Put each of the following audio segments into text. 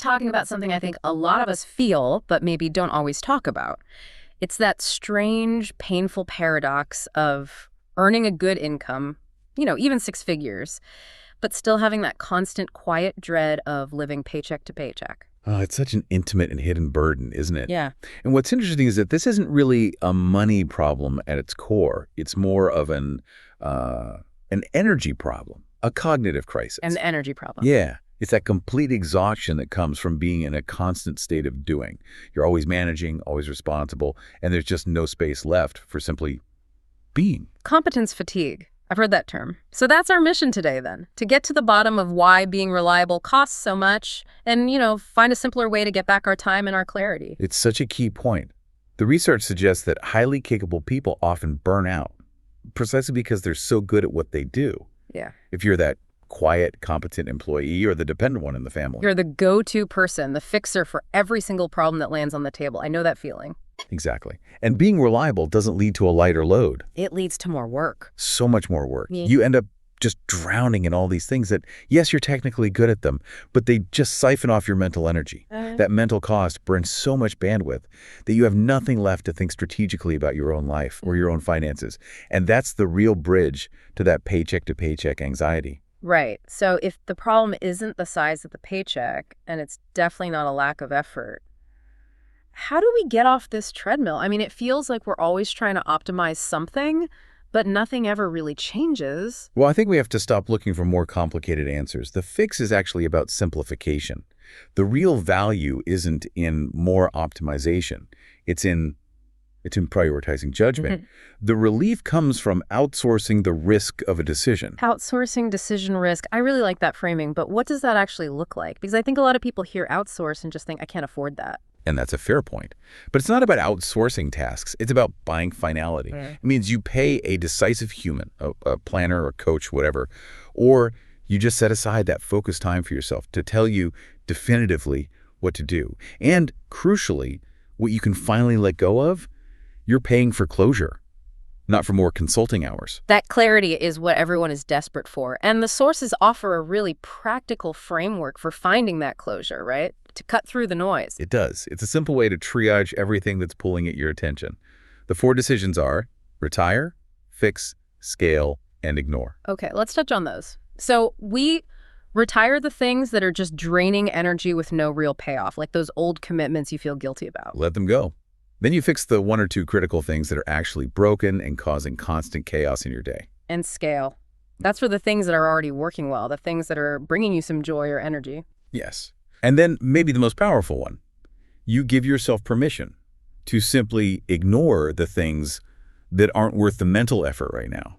talking about something I think a lot of us feel, but maybe don't always talk about. It's that strange, painful paradox of earning a good income, even six figures, but still having that constant, quiet dread of living paycheck to paycheck. Oh, it's such an intimate and hidden burden, isn't it? Yeah. And what's interesting is that this isn't really a money problem at its core. It's more of an energy problem, a cognitive crisis. And the energy problem. Yeah. It's that complete exhaustion that comes from being in a constant state of doing. You're always managing, always responsible, and there's just no space left for simply being. Competence fatigue. I've heard that term. So that's our mission today, then, to get to the bottom of why being reliable costs so much and, find a simpler way to get back our time and our clarity. It's such a key point. The research suggests that highly capable people often burn out, precisely because they're so good at what they do. Yeah. If you're that quiet, competent employee or the dependent one in the family. You're the go-to person, the fixer for every single problem that lands on the table. I know that feeling. Exactly. And being reliable doesn't lead to a lighter load. It leads to more work. So much more work. Yeah. You end up just drowning in all these things that, yes, you're technically good at them, but they just siphon off your mental energy. That mental cost burns so much bandwidth that you have nothing left to think strategically about your own life or your own finances. And that's the real bridge to that paycheck to paycheck anxiety. Right. So if the problem isn't the size of the paycheck, and it's definitely not a lack of effort, how do we get off this treadmill? I mean, it feels like we're always trying to optimize something, but nothing ever really changes. Well, I think we have to stop looking for more complicated answers. The fix is actually about simplification. The real value isn't in more optimization. It's in prioritizing judgment. The relief comes from outsourcing the risk of a decision. Outsourcing decision risk. I really like that framing, but what does that actually look like? Because I think a lot of people hear outsource and just think, I can't afford that. And that's a fair point. But it's not about outsourcing tasks. It's about buying finality. It means you pay a decisive human, a planner or coach, whatever, or you just set aside that focused time for yourself to tell you definitively what to do. And crucially, what you can finally let go of, you're paying for closure, not for more consulting hours. That clarity is what everyone is desperate for. And the sources offer a really practical framework for finding that closure, right? To cut through the noise. It does. It's a simple way to triage everything that's pulling at your attention. The 4 decisions are retire, fix, scale, and ignore. Okay, let's touch on those. So we retire the things that are just draining energy with no real payoff, like those old commitments you feel guilty about. Let them go. Then you fix the 1 or 2 critical things that are actually broken and causing constant chaos in your day. And scale. That's for the things that are already working well, the things that are bringing you some joy or energy. Yes. And then maybe the most powerful one. You give yourself permission to simply ignore the things that aren't worth the mental effort right now.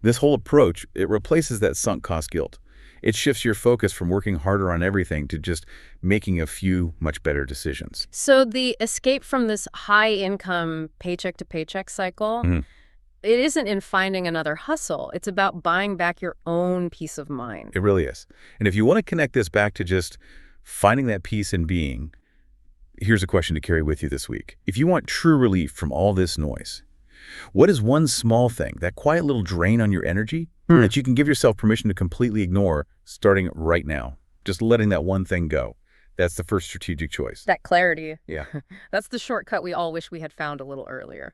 This whole approach, it replaces that sunk cost guilt. It shifts your focus from working harder on everything to just making a few much better decisions. So the escape from this high-income paycheck-to-paycheck cycle, it isn't in finding another hustle. It's about buying back your own peace of mind. It really is. And if you want to connect this back to just finding that peace in being, here's a question to carry with you this week. If you want true relief from all this noise, what is one small thing, that quiet little drain on your energy, that you can give yourself permission to completely ignore starting right now? Just letting that one thing go. That's the first strategic choice. That clarity. Yeah. That's the shortcut we all wish we had found a little earlier.